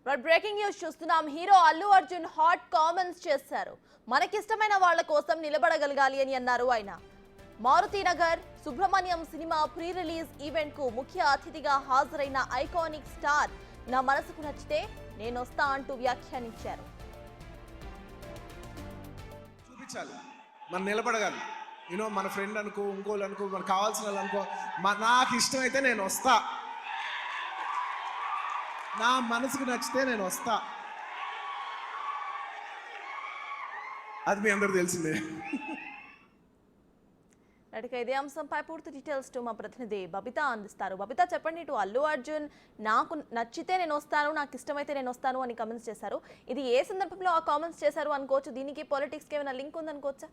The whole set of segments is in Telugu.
బ్రేకింగ్ న్యూస్ చూస్తున్నాం. Hero Allu Arjun hot comments చేశారు. మనకిష్టమైన వాళ్ళ కోసం నిలబడగలగాలి అని అన్నారు ఆయన. Maruthi Nagar Subrahmanyam cinema pre release event కు ముఖ్య అతిథిగా హాజరైన ఐకానిక్ స్టార్ నా మనసుకు నచ్చితే నేనొస్తా అంటూ వ్యాఖ్యానించారు. చూపించాలి, మనం నిలబడగాలి. మన ఫ్రెండ్ అనుకో, ఇంకోళ్ళు అనుకో, మనకు కావాల్సిన వాళ్ళు అనుకో, నాకు ఇష్టమైతే నేను వస్తా, నా మనసుకు నచ్చితే నేను వస్తా. అది మీ అందరూ తెలిసిందే. ఇదే అంశంపై పూర్తి డీటెయిల్స్ మా ప్రతినిధి బబిత అందిస్తారు. బబిత, చెప్పండి. ఇటు అల్లు అర్జున్ నాకు నచ్చితే నేను వస్తాను, నాకు ఇష్టమైతే నేను వస్తాను అని కామెంట్స్ చేశారు. ఇది ఏ సందర్భంలో ఆ కామెంట్స్ చేశారు అనుకోవచ్చు? దీనికి పాలిటిక్స్ కి ఏమైనా లింక్ ఉందనుకోవచ్చా?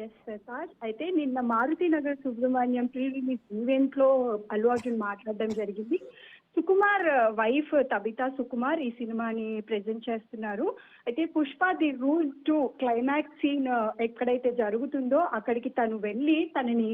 ఎస్ సార్, అయితే నిన్న Maruthi Nagar Subrahmanyam pre release event లో అల్లు అర్జున్ మాట్లాడడం జరిగింది. సుకుమార్ వైఫ్ తబితా సుకుమార్ ఈ సినిమాని ప్రెజెంట్ చేస్తున్నారు. అయితే Pushpa the rule 2 climax scene ఎక్కడైతే జరుగుతుందో అక్కడికి తను వెళ్ళి తనని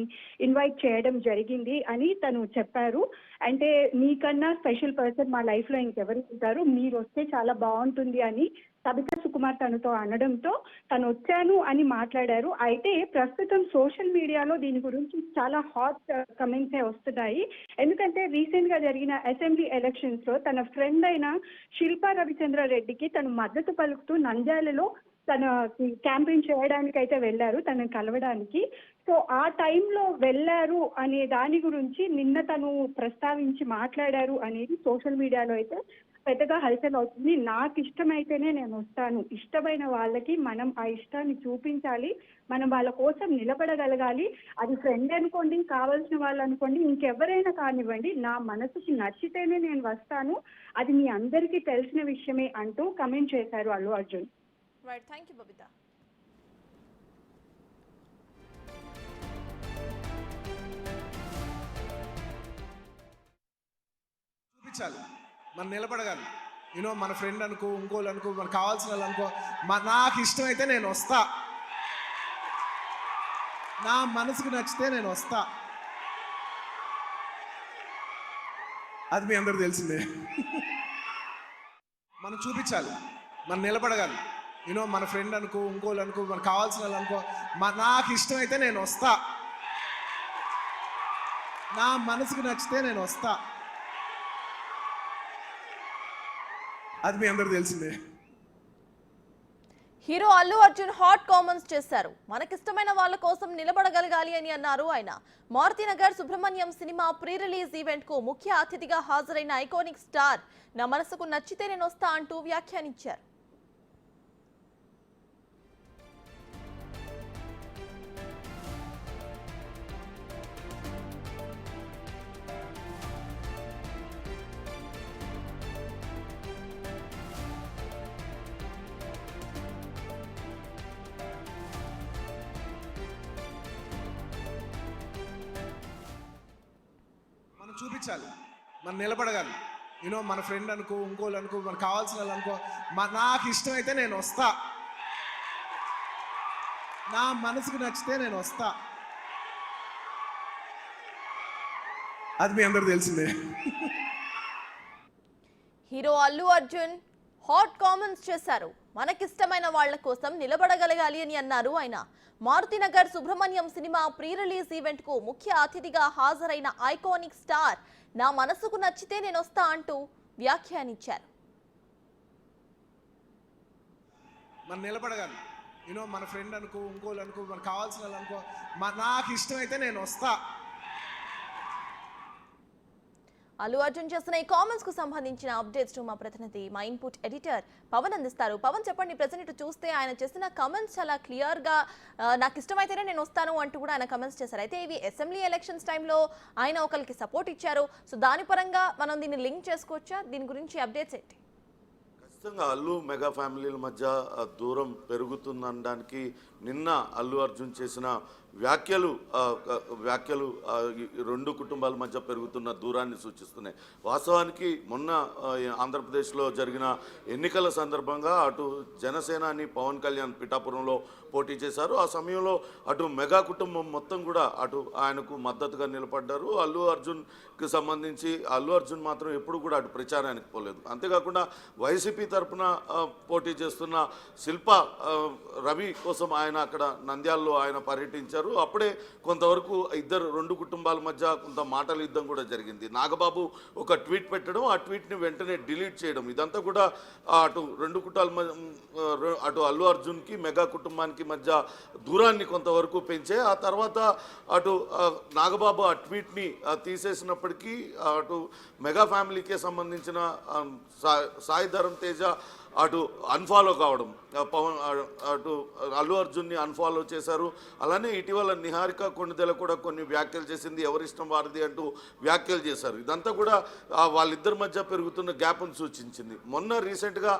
ఇన్వైట్ చేయడం జరిగింది అని తను చెప్పారు. అంటే మీకన్నా స్పెషల్ పర్సన్ మా లైఫ్ లో ఇంకెవరు ఉంటారు, మీరు వస్తే చాలా బాగుంటుంది అని తబితా సుకుమార్ తనతో అనడంతో తను వచ్చాను అని మాట్లాడారు. అయితే ప్రస్తుతం సోషల్ మీడియాలో దీని గురించి చాలా హాట్ కమెంట్సే వస్తున్నాయి. ఎందుకంటే రీసెంట్ గా జరిగిన అసెంబ్లీ ఎలక్షన్స్ లో తన ఫ్రెండ్ అయిన శిల్పా రవిచంద్ర రెడ్డికి తను మద్దతు పలుకుతూ నంద్యాలలో తన క్యాంపెయిన్ చేయడానికి అయితే వెళ్ళారు, తనని కలవడానికి. సో ఆ టైంలో వెళ్ళారు అనే దాని గురించి నిన్న తను ప్రస్తావించి మాట్లాడారు అనేది సోషల్ మీడియాలో అయితే పెద్దగా హల్చల్ అవుతుంది. నాకు ఇష్టమైతేనే నేను వస్తాను, ఇష్టమైన వాళ్ళకి మనం ఆ ఇష్టాన్ని చూపించాలి, మనం వాళ్ళ కోసం నిలబడగలగాలి. అది ఫ్రెండ్ అనుకోండి, కావాల్సిన వాళ్ళు అనుకోండి, ఇంకెవరైనా కానివ్వండి, నా మనసుకి నచ్చితేనే నేను వస్తాను, అది మీ అందరికీ తెలిసిన విషయమే అంటూ కమెంట్ చేశారు అల్లు అర్జున్. Right, thank you Babitha. చూపించాలి, మనం నిలబడగాలి. మన ఫ్రెండ్ అనుకో, ఇంకోళ్ళు అనుకో, మనకు కావాల్సిన వాళ్ళు అనుకో, నాకు ఇష్టమైతే నేను వస్తా, నా మనసుకు నచ్చితే నేను వస్తా. అది మీ అందరూ తెలిసిందే. మనం చూపించాలి, మనం నిలబడగాలి. మన ఫ్రెండ్ అనుకో, ఇంకోళ్ళు అనుకో, మనకు కావాల్సిన వాళ్ళు అనుకో, నాకు ఇష్టమైతే నేను వస్తా, నా మనసుకు నచ్చితే నేను వస్తా. అది మీ అందరూ తెలిసిందే. Hero Allu Arjun hot comments చేశారు. మనకిష్టమైన వాళ్ళ కోసం నిలబడగలగాలి అని అన్నారు ఆయన. Maruthi Nagar Subrahmanyam cinema pre release event కు ముఖ్య అతిథిగా హాజరైన ఐకానిక్ స్టార్ నా మనసుకు నచ్చితే నేను వస్తా అంటూ వ్యాఖ్యానించారు. చూపించాలి, మనం నిలబడగాలి. మన ఫ్రెండ్ అనుకో, ఇంకోళ్ళు అనుకో, మనకు కావాల్సిన వాళ్ళు అనుకో, నాకు ఇష్టమైతే నేను వస్తా, నా మనసుకు నచ్చితే నేను వస్తా. అది మీ అందరూ తెలిసిందే. Hero Allu Arjun hot comments చేశారు. మనకిష్టమైన వాళ్ళ కోసం నిలబడగలగాలి అని అన్నారు ఆయన. Maruthi Nagar Subrahmanyam cinema pre release event కు ముఖ్య అతిథిగా హాజరైన ఐకానిక్ స్టార్ నా మనసుకు నచ్చితే నేను వస్తా అంటూ వ్యాఖ్యానించారు. మనం నిలబడగాలి. మన ఫ్రెండ్ అనుకో, ఇంకోళ్ళు అనుకో, మనకు కావాల్సిన వాళ్ళు అనుకో, నాకు ఇష్టమైతే నేను వస్తా. అల్లు అర్జున్ చేసిన ఈ కామెంట్స్ కు సంబంధించిన అప్డేట్స్ మా ప్రతినిధి, మా ఇన్పుట్ ఎడిటర్ పవన్ అందిస్తారు. పవన్, చెప్పండి. ప్రెజెంట్ చూస్తే ఆయన చేసిన కామెంట్స్ చాలా క్లియర్ గా నాకు ఇష్టమైతేనే నేను వస్తాను అంటూ కూడా ఆయన కామెంట్స్ చేశారు. అయితే ఇవి అసెంబ్లీ ఎలక్షన్స్ టైంలో ఆయన ఒకరికి సపోర్ట్ ఇచ్చారు. సో దాని పరంగా మనం దీన్ని లింక్ చేసుకోవచ్చా? దీని గురించి అప్డేట్స్ ఏంటి? ఖచ్చితంగా అల్లు మెగా ఫ్యామిలీల మధ్య దూరం పెరుగుతుందనడానికి నిన్న అల్లు అర్జున్ చేసిన వ్యాఖ్యలు ఈ రెండు కుటుంబాల మధ్య పెరుగుతున్న దూరాన్ని సూచిస్తున్నాయి. వాస్తవానికి మొన్న ఆంధ్రప్రదేశ్లో జరిగిన ఎన్నికల సందర్భంగా అటు జనసేనాని పవన్ కళ్యాణ్ పిఠాపురంలో పోటీ చేశారు. ఆ సమయంలో అటు మెగా కుటుంబం మొత్తం కూడా అటు ఆయనకు మద్దతుగా నిలబడ్డారు. అల్లు అర్జున్కి సంబంధించి అల్లు అర్జున్ మాత్రం ఎప్పుడు కూడా అటు ప్రచారానికి పోలేదు. అంతేకాకుండా వైసీపీ తరఫున పోటీ చేస్తున్న శిల్ప రవి కోసం ఆయన అక్కడ నంద్యాలలో ఆయన పర్యటించారు. అప్పుడే కొంతవరకు రెండు కుటుంబాల మధ్య కొంత మాటల యుద్ధం కూడా జరిగింది. నాగబాబు ఒక ట్వీట్ పెట్టడం, ఆ ట్వీట్ని వెంటనే డిలీట్ చేయడం, ఇదంతా కూడా అటు రెండు కుటుంబాల అటు అల్లు అర్జున్కి మెగా కుటుంబానికి మధ్య దూరాన్ని కొంతవరకు పెంచే. ఆ తర్వాత అటు నాగబాబు ఆ ట్వీట్ని తీసేసినప్పటికీ అటు మెగా ఫ్యామిలీకే సంబంధించిన సాయి ధరమ్ తేజ అటు అన్ఫాలో కావడం, అటు అల్లు అర్జున్ని అన్ఫాలో చేశారు. అలానే ఇటీవల నిహారిక కొణిదెల కూడా కొన్ని వ్యాఖ్యలు చేసింది, ఎవరిష్టం వారిది అంటూ వ్యాఖ్యలు చేశారు. ఇదంతా కూడా వాళ్ళిద్దరి మధ్య పెరుగుతున్న గ్యాప్ను సూచించింది. మొన్న రీసెంట్గా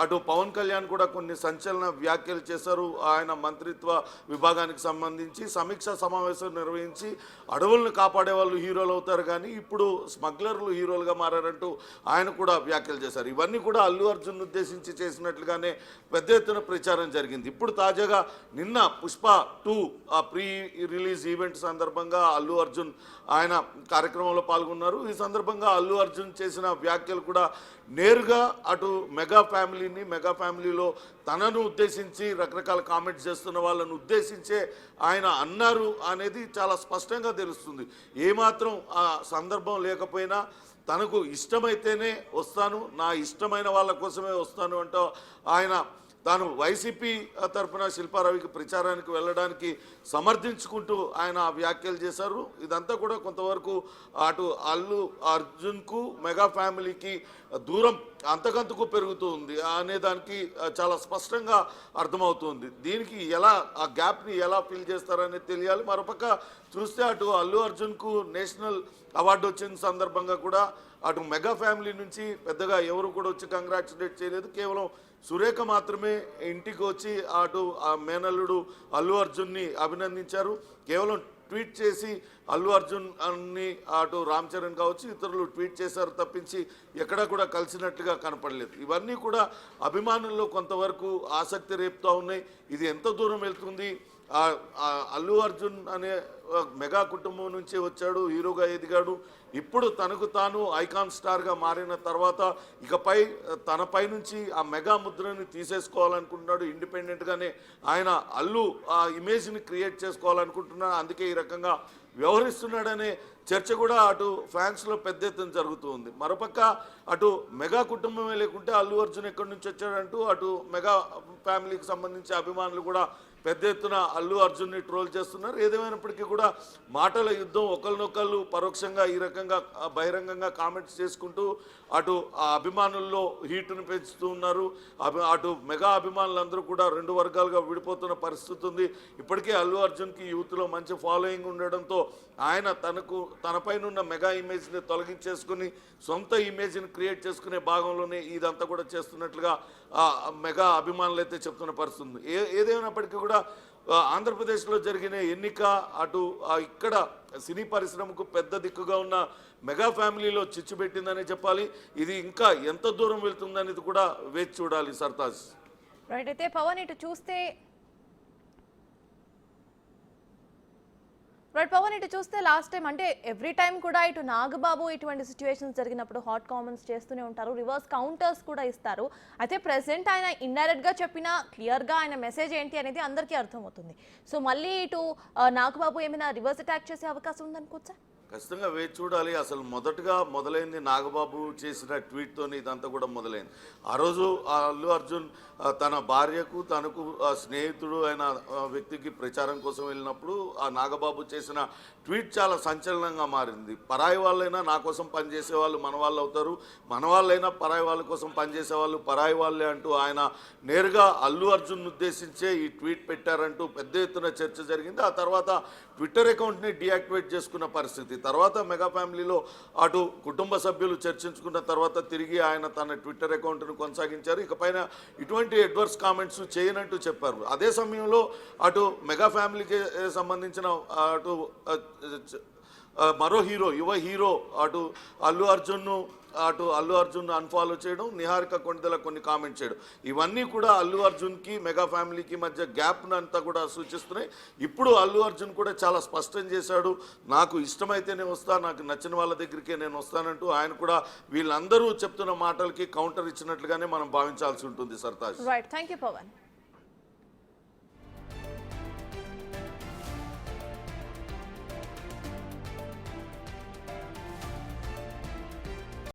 అటు పవన్ కళ్యాణ్ కూడా కొన్ని సంచలన వ్యాఖ్యలు చేశారు. ఆయన మంత్రిత్వ విభాగానికి సంబంధించి సమీక్షా సమావేశం నిర్వహించి అడవులను కాపాడే వాళ్ళు హీరోలు అవుతారు కానీ ఇప్పుడు స్మగ్లర్లు హీరోలుగా మారారంటూ ఆయన కూడా వ్యాఖ్యలు చేశారు. ఇవన్నీ కూడా అల్లు అర్జున్ ఉద్దేశించి చేసినట్లుగానే పెద్ద ఎత్తున ప్రచారం జరిగింది. ఇప్పుడు తాజాగా నిన్న పుష్ప 2 ప్రీ రిలీజ్ ఈవెంట్ సందర్భంగా అల్లు అర్జున్ ఆయన కార్యక్రమంలో పాల్గొన్నారు. ఈ సందర్భంగా అల్లు అర్జున్ చేసిన వ్యాఖ్యలు కూడా నేరుగా అటు మెగా ఫ్యామిలీలో తనను ఉద్దేశించి రకరకాల కామెంట్స్ చేస్తున్న వాళ్ళను ఉద్దేశించే ఆయన అన్నారు అనేది చాలా స్పష్టంగా తెలుస్తుంది. ఏమాత్రం ఆ సందర్భం లేకపోయినా తనకు ఇష్టమైతేనే వస్తాను, నా ఇష్టమైన వాళ్ళ కోసమే వస్తాను అంటూ ఆయన తాను వైసీపీ తరఫున శిల్పారవికి ప్రచారానికి వెళ్ళడానికి సమర్థించుకుంటూ ఆయన వ్యాఖ్యలు చేశారు. ఇదంతా కూడా కొంతవరకు అటు అల్లు అర్జున్కు మెగా ఫ్యామిలీకి దూరం అంతకంతకు పెరుగుతూ ఉంది అనే దానికి చాలా స్పష్టంగా అర్థమవుతుంది. దీనికి ఎలా ఆ గ్యాప్ని ఎలా ఫిల్ చేస్తారనేది తెలియాలి. మరోపక్క చూస్తే అటు అల్లు అర్జున్కు నేషనల్ అవార్డు వచ్చిన సందర్భంగా కూడా అటు మెగా ఫ్యామిలీ నుంచి పెద్దగా ఎవరు కూడా వచ్చి కంగ్రాచులేట్ చేయలేదు. కేవలం సురేఖ మాత్రమే ఇంటికి వచ్చి అటు ఆ మేనల్లుడు అల్లు అర్జున్ని అభినందించారు. కేవలం ట్వీట్ చేసి అల్లు అర్జున్ అని అటు రామ్ చరణ్ కావచ్చు ఇతరులు ట్వీట్ చేశారు తప్పించి ఎక్కడా కూడా కలిసినట్టుగా కనపడలేదు. ఇవన్నీ కూడా అభిమానుల్లో కొంతవరకు ఆసక్తి రేపుతూ ఉన్నాయి. ఇది ఎంత దూరం వెళ్తుంది? అల్లు అర్జున్ అనే మెగా కుటుంబం నుంచి వచ్చాడు, హీరోగా ఎదిగాడు. ఇప్పుడు తనకు తాను ఐకాన్ స్టార్గా మారిన తర్వాత ఇకపై తనపై నుంచి ఆ మెగా ముద్రని తీసేసుకోవాలనుకుంటున్నాడు. ఇండిపెండెంట్గానే ఆయన అల్లు ఆ ఇమేజ్ని క్రియేట్ చేసుకోవాలనుకుంటున్నాడు. అందుకే ఈ రకంగా వ్యవహరిస్తున్నాడనే చర్చ కూడా అటు ఫ్యాన్స్లో పెద్ద ఎత్తున జరుగుతూ ఉంది. మరోపక్క అటు మెగా కుటుంబమే లేకుంటే అల్లు అర్జున్ ఎక్కడి నుంచి వచ్చాడంటూ అటు మెగా ఫ్యామిలీకి సంబంధించి అభిమానులు కూడా పెద్ద ఎత్తున అల్లు అర్జున్ని ట్రోల్ చేస్తున్నారు. ఏదేమైనప్పటికీ కూడా మాటల యుద్ధం, ఒకరినొకళ్ళు పరోక్షంగా ఈ రకంగా బహిరంగంగా కామెంట్స్ చేసుకుంటూ అటు ఆ అభిమానుల్లో హీటును పెంచుతూ ఉన్నారు. అటు మెగా అభిమానులందరూ కూడా రెండు వర్గాలుగా విడిపోతున్న పరిస్థితి ఉంది. ఇప్పటికే అల్లు అర్జున్కి యూత్లో మంచి ఫాలోయింగ్ ఉండడంతో ఆయన తనపైన ఉన్న మెగా ఇమేజ్ని తొలగించేసుకుని సొంత ఇమేజ్ని క్రియేట్ చేసుకునే భాగంలోనే ఇదంతా కూడా చేస్తున్నట్లుగా మెగా అభిమానులు అయితే చెప్తున్న పరిస్థితి ఉంది. ఏదేమైనప్పటికీ కూడా ఆంధ్రప్రదేశ్లో జరిగిన ఎన్నిక అటు ఇక్కడ సినీ పరిశ్రమకు పెద్ద దిక్కుగా ఉన్న మెగా ఫ్యామిలీలో చిచ్చు పెట్టిందని చెప్పాలి. ఇది ఇంకా ఎంత దూరం వెళ్తుందనేది కూడా వేచి చూడాలి. సర్తాజ్ రైట్. అయితే పవన్ ఇటు చూస్తే లాస్ట్ టైం అంటే ఎవ్రీ టైం కూడా ఇటు నాగబాబు ఇటువంటి సిచ్యువేషన్స్ జరిగినప్పుడు హాట్ కామెంట్స్ చేస్తూనే ఉంటారు, రివర్స్ కౌంటర్స్ కూడా ఇస్తారు. అయితే ప్రెసెంట్ ఆయన ఇండైరెక్ట్గా చెప్పినా క్లియర్గా ఆయన మెసేజ్ ఏంటి అనేది అందరికీ అర్థమవుతుంది. సో మళ్ళీ ఇటు నాగబాబు ఏమైనా రివర్స్ అటాక్ చేసే అవకాశం ఉందనుకోవచ్చా? ఖచ్చితంగా వేచి చూడాలి. అసలు మొదటగా మొదలైంది నాగబాబు చేసిన ట్వీట్తోనే ఇదంతా కూడా మొదలైంది. ఆ రోజు అల్లు అర్జున్ తన భార్యకు తనకు స్నేహితుడు అయిన వ్యక్తికి ప్రచారం కోసం వెళ్ళినప్పుడు ఆ నాగబాబు చేసిన ట్వీట్ చాలా సంచలనంగా మారింది. పరాయి వాళ్ళైనా నా కోసం పనిచేసే వాళ్ళు మన వాళ్ళు అవుతారు, మన వాళ్ళైనా పరాయి వాళ్ళ కోసం పనిచేసే వాళ్ళు పరాయి వాళ్ళే అంటూ ఆయన నేరుగా అల్లు అర్జున్ ఉద్దేశించే ఈ ట్వీట్ పెట్టారంటూ పెద్ద ఎత్తున చర్చ జరిగింది. ఆ తర్వాత ట్విట్టర్ అకౌంట్ని డీయాక్టివేట్ చేసుకున్న పరిస్థితి. తర్వాత మెగా ఫ్యామిలీలో అటు కుటుంబ సభ్యులు చర్చించుకున్న తర్వాత తిరిగి ఆయన తన ట్విట్టర్ అకౌంట్ను కొనసాగించారు. ఇకపైన ఇటువంటి అడ్వర్స్ కామెంట్స్ చేయనంటూ చెప్పారు. అదే సమయంలో అటు మెగా ఫ్యామిలీకి సంబంధించిన అటు మరో హీరో, యువ హీరో అటు అల్లు అర్జున్ అన్ఫాలో చేయడం, నిహారిక కొండెల కొన్ని కామెంట్ చేయడం, ఇవన్నీ కూడా అల్లు అర్జున్కి మెగా ఫ్యామిలీకి మధ్య గ్యాప్ను అంతా కూడా సూచిస్తున్నాయి. ఇప్పుడు అల్లు అర్జున్ కూడా చాలా స్పష్టం చేశాడు, నాకు ఇష్టమైతేనే వస్తా, నాకు నచ్చిన వాళ్ళ దగ్గరికే నేను వస్తానంటూ ఆయన కూడా వీళ్ళందరూ చెప్తున్న మాటలకి కౌంటర్ ఇచ్చినట్లుగానే మనం భావించాల్సి ఉంటుంది. Sartaj. Right, thank you Pawan.